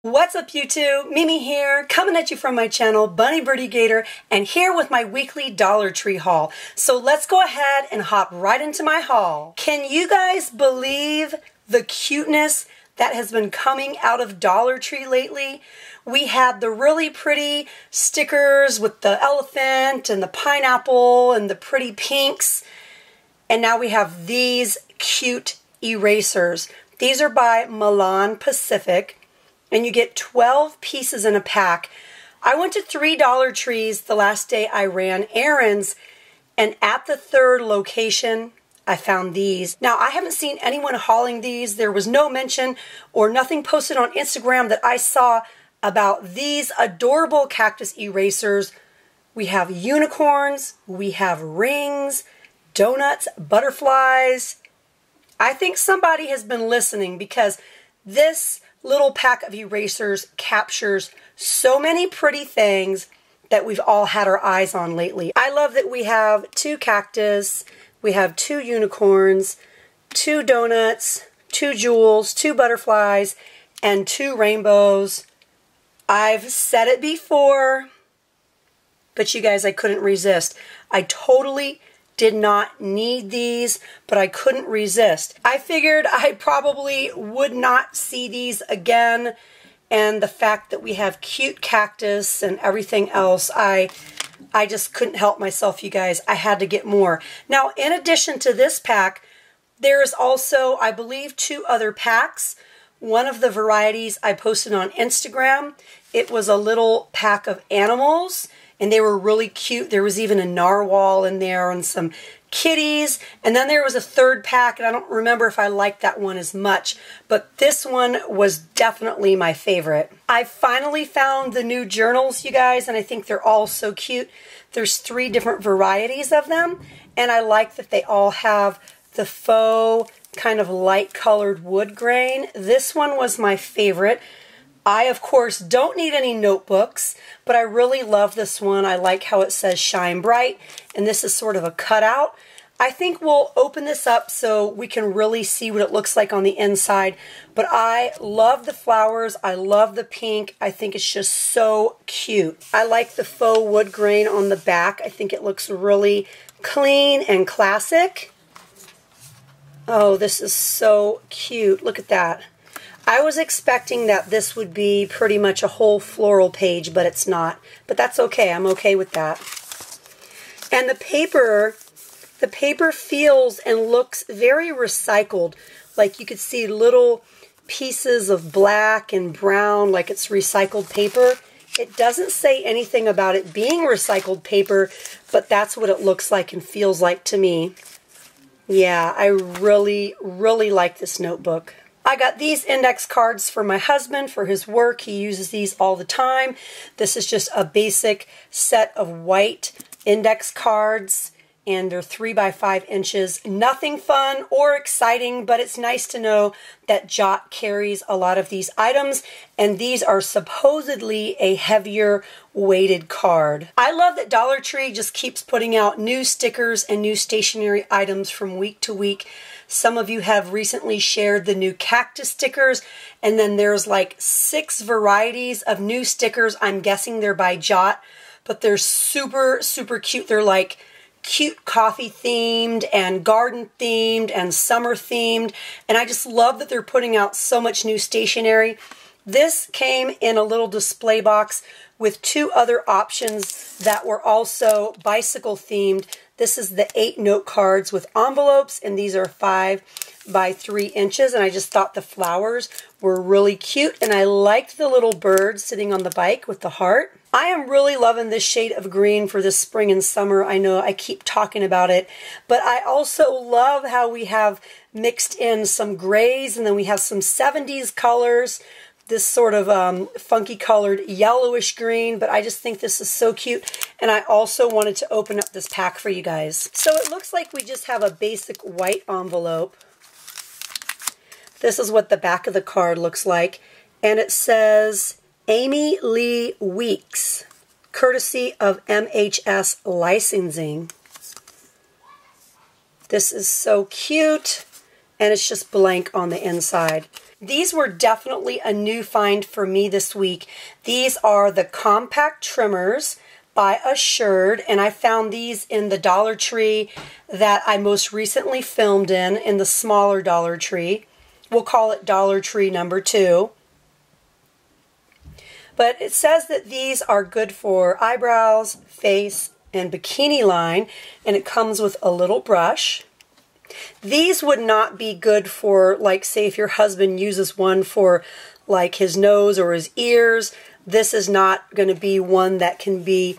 What's up YouTube? Mimi here, coming at you from my channel, Bunny Birdy Gator, and here with my weekly Dollar Tree haul. So let's go ahead and hop right into my haul. Can you guys believe the cuteness that has been coming out of Dollar Tree lately? We had the really pretty stickers with the elephant and the pineapple and the pretty pinks. And now we have these cute erasers. These are by Milan Pacific. And you get 12 pieces in a pack. I went to 3 Dollar Trees the last day I ran errands, and at the third location, I found these. Now, I haven't seen anyone hauling these. There was no mention or nothing posted on Instagram that I saw about these adorable cactus erasers. We have unicorns, we have rings, donuts, butterflies. I think somebody has been listening because this little pack of erasers captures so many pretty things that we've all had our eyes on lately. I love that we have 2 cactus, we have 2 unicorns, 2 donuts, 2 jewels, 2 butterflies, and 2 rainbows. I've said it before, but you guys, I couldn't resist. I totally did not need these, but I couldn't resist. I figured I probably would not see these again, and the fact that we have cute cactus and everything else, I just couldn't help myself, you guys. I had to get more. Now, in addition to this pack, there is also, I believe, 2 other packs. One of the varieties I posted on Instagram, it was a little pack of animals, and they were really cute. There was even a narwhal in there and some kitties. And then there was a 3rd pack, and I don't remember if I liked that one as much, but this one was definitely my favorite. I finally found the new journals, you guys, and I think they're all so cute. There's 3 different varieties of them, and I like that they all have the faux kind of light colored wood grain. This one was my favorite. I, of course, don't need any notebooks, but I really love this one. I like how it says Shine Bright, and this is sort of a cutout. I think we'll open this up so we can really see what it looks like on the inside, but I love the flowers. I love the pink. I think it's just so cute. I like the faux wood grain on the back. I think it looks really clean and classic. Oh, this is so cute. Look at that. I was expecting that this would be pretty much a whole floral page, but it's not. But that's okay. I'm okay with that. And the paper feels and looks very recycled. Like you could see little pieces of black and brown, like it's recycled paper. It doesn't say anything about it being recycled paper, but that's what it looks like and feels like to me. Yeah, I really, really like this notebook. I got these index cards for my husband for his work. He uses these all the time. This is just a basic set of white index cards, and they're 3 by 5 inches. Nothing fun or exciting, but it's nice to know that Jot carries a lot of these items, and these are supposedly a heavier weighted card. I love that Dollar Tree just keeps putting out new stickers and new stationery items from week to week. Some of you have recently shared the new cactus stickers, and then there's like 6 varieties of new stickers. I'm guessing they're by Jot, but they're super, super cute. They're like cute coffee themed and garden themed and summer themed, and I just love that they're putting out so much new stationery. This came in a little display box with 2 other options that were also bicycle themed. This is the 8 note cards with envelopes, and these are 5 by 3 inches, and I just thought the flowers were really cute, and I liked the little bird sitting on the bike with the heart. I am really loving this shade of green for this spring and summer. I know I keep talking about it, but I also love how we have mixed in some grays, and then we have some 70s colors, this sort of funky colored yellowish green, but I just think this is so cute, and I also wanted to open up this pack for you guys. So it looks like we just have a basic white envelope. This is what the back of the card looks like, and it says Amy Lee Weeks, courtesy of MHS Licensing. This is so cute, and it's just blank on the inside. These were definitely a new find for me this week. These are the compact trimmers by Rushford, and I found these in the Dollar Tree that I most recently filmed in the smaller Dollar Tree. We'll call it Dollar Tree number 2. But it says that these are good for eyebrows, face, and bikini line, and it comes with a little brush. These would not be good for, like, say if your husband uses one for like his nose or his ears. This is not going to be one that can be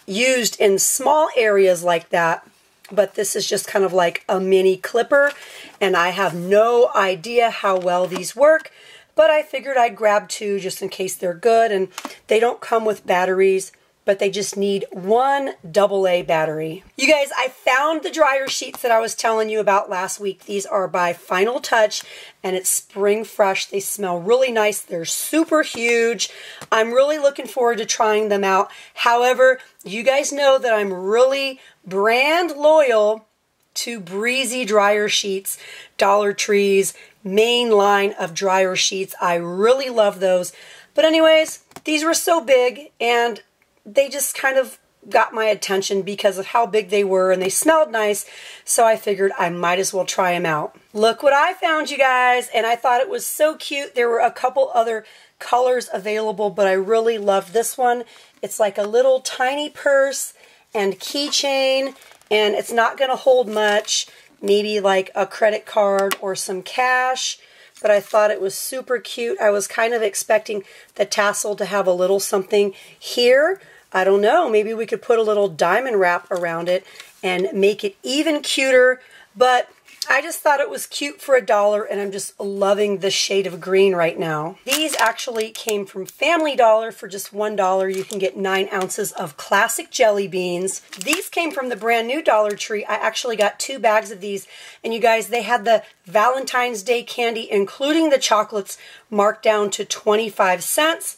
used in small areas like that, but this is just kind of like a mini clipper, and I have no idea how well these work, but I figured I'd grab 2 just in case they're good, and they don't come with batteries, but they just need 1 AA battery. You guys, I found the dryer sheets that I was telling you about last week. These are by Final Touch, and it's spring fresh. They smell really nice. They're super huge. I'm really looking forward to trying them out. However, you guys know that I'm really brand loyal to Breezy dryer sheets, Dollar Tree's main line of dryer sheets. I really love those. But anyways, these were so big, and they just kind of got my attention because of how big they were, and they smelled nice, so I figured I might as well try them out. Look what I found, you guys, and I thought it was so cute. There were a couple other colors available, but I really loved this one. It's like a little tiny purse and keychain, and it's not going to hold much, maybe like a credit card or some cash, but I thought it was super cute. I was kind of expecting the tassel to have a little something here. I don't know, maybe we could put a little diamond wrap around it and make it even cuter, but I just thought it was cute for $1, and I'm just loving the shade of green right now. These actually came from Family Dollar for just $1. You can get 9 ounces of classic jelly beans. These came from the brand new Dollar Tree. I actually got 2 bags of these, and you guys, they had the Valentine's Day candy, including the chocolates, marked down to 25 cents.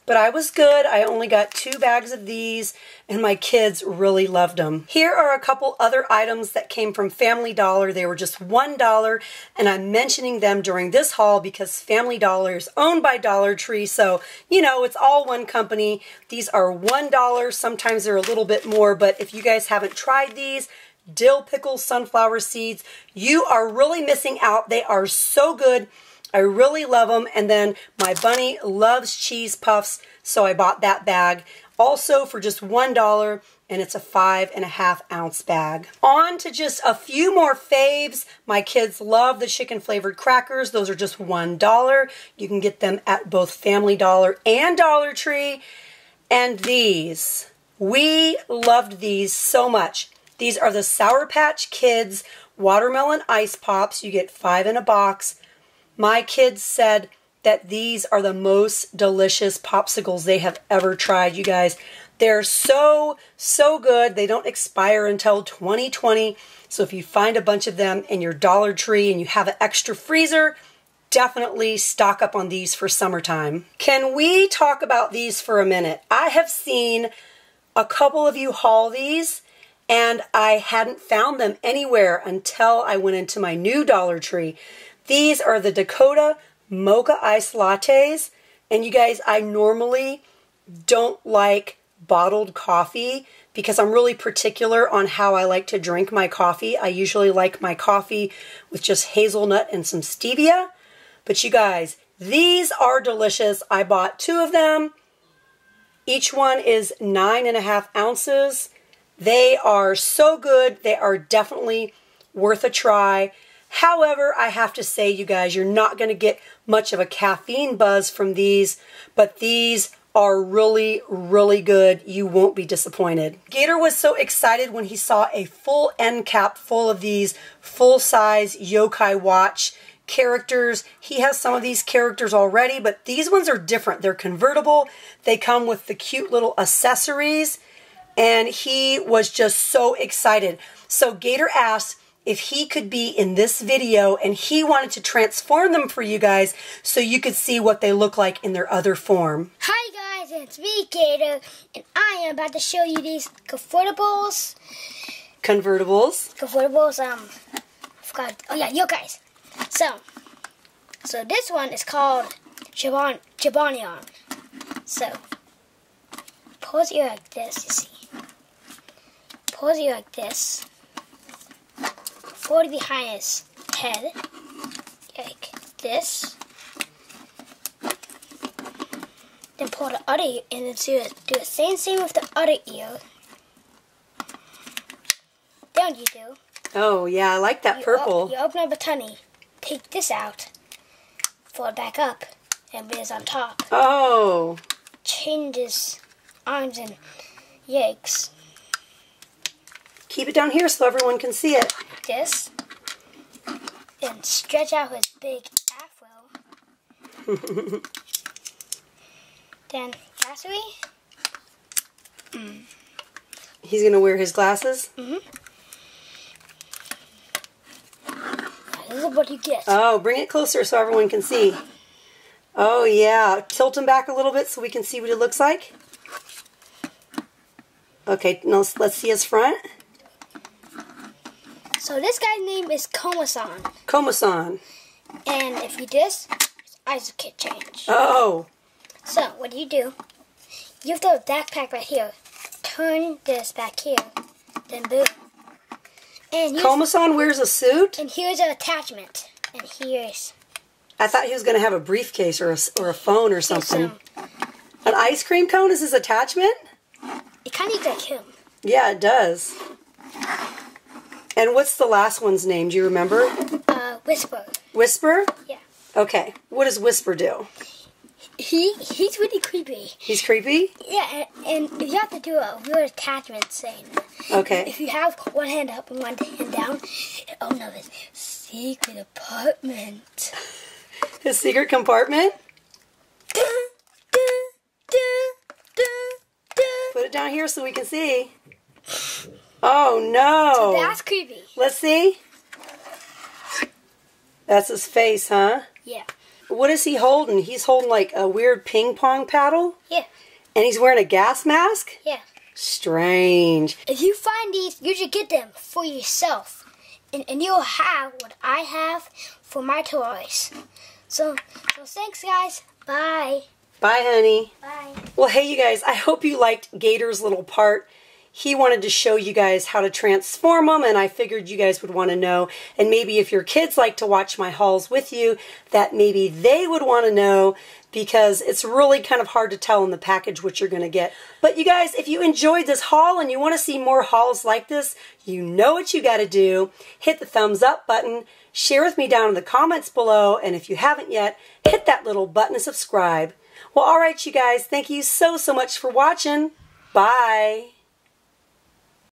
But I was good. I only got 2 bags of these, and my kids really loved them. Here are a couple other items that came from Family Dollar. They were just $1, and I'm mentioning them during this haul because Family Dollar is owned by Dollar Tree, so, you know, it's all one company. These are $1. Sometimes they're a little bit more, but if you guys haven't tried these, dill pickles, sunflower seeds, you are really missing out. They are so good. I really love them, and then my bunny loves cheese puffs, so I bought that bag. Also for just $1, and it's a 5.5 ounce bag. On to just a few more faves. My kids love the chicken flavored crackers. Those are just $1. You can get them at both Family Dollar and Dollar Tree. And these, we loved these so much. These are the Sour Patch Kids Watermelon Ice Pops. You get 5 in a box. My kids said that these are the most delicious popsicles they have ever tried, you guys. They're so, so good. They don't expire until 2020. So if you find a bunch of them in your Dollar Tree and you have an extra freezer, definitely stock up on these for summertime. Can we talk about these for a minute? I have seen a couple of you haul these, and I hadn't found them anywhere until I went into my new Dollar Tree. These are the Dakota Mocha Ice Lattes, and you guys, I normally don't like bottled coffee because I'm really particular on how I like to drink my coffee. I usually like my coffee with just hazelnut and some stevia, but you guys, these are delicious. I bought 2 of them. Each one is 9.5 ounces. They are so good. They are definitely worth a try. However, I have to say, you guys, you're not going to get much of a caffeine buzz from these, but these are really, really good. You won't be disappointed. Gator was so excited when he saw a full end cap full of these full-size yokai watch characters. He has some of these characters already, but these ones are different. They're convertible. They come with the cute little accessories, and he was just so excited. So Gator asked if he could be in this video, and he wanted to transform them for you guys so you could see what they look like in their other form. Hi guys, it's me, Gator, and I am about to show you these Convertibles. Convertibles? Convertibles, I forgot. Oh yeah, you guys. So, So this one is called Jabonion. So pulls the ear like this, you see. Pulls the ear like this. Fold it behind his head. Like this. Then pull the other ear and then do the same with the other ear. Then you do. Oh yeah, I like that purple. You open up a tummy, take this out, fold it back up, and put this on top. Oh. Changes arms and legs. Keep it down here so everyone can see it. Like this. And stretch out his big afro. Then accessory. He's gonna wear his glasses. This is what you get. Oh, bring it closer so everyone can see. Oh yeah, tilt him back a little bit so we can see what it looks like. Okay, now let's see his front. So this guy's name is Komasan. Komasan. And if you do this, his eyes can change. Oh. So what do? You have the backpack right here. Turn this back here. Then boom. And Komasan wears a suit? And here's an attachment. And here's... I thought he was going to have a briefcase or a phone or something. An ice cream cone is his attachment? It kind of looks like him. Yeah, it does. And what's the last one's name? Do you remember? Whisper. Whisper? Yeah. Okay. What does Whisper do? He's really creepy. He's creepy? Yeah, and you have to do a weird attachment thing. Okay. If you have one hand up and one hand down, oh no, this secret apartment. His secret compartment? Put it down here so we can see. Oh no. So that's creepy. Let's see. That's his face, huh? Yeah. What is he holding? He's holding like a weird ping pong paddle? Yeah. And he's wearing a gas mask? Yeah. Strange. If you find these, you should get them for yourself. And you'll have what I have for my toys. So thanks, guys. Bye. Bye, honey. Bye. Well, hey, you guys, I hope you liked Gator's little part. He wanted to show you guys how to transform them, and I figured you guys would want to know. And maybe if your kids like to watch my hauls with you, that maybe they would want to know, because it's really kind of hard to tell in the package what you're going to get. But you guys, if you enjoyed this haul and you want to see more hauls like this, you know what you got to do. Hit the thumbs up button, share with me down in the comments below, and if you haven't yet, hit that little button to subscribe. Well, all right, you guys, thank you so much for watching. Bye.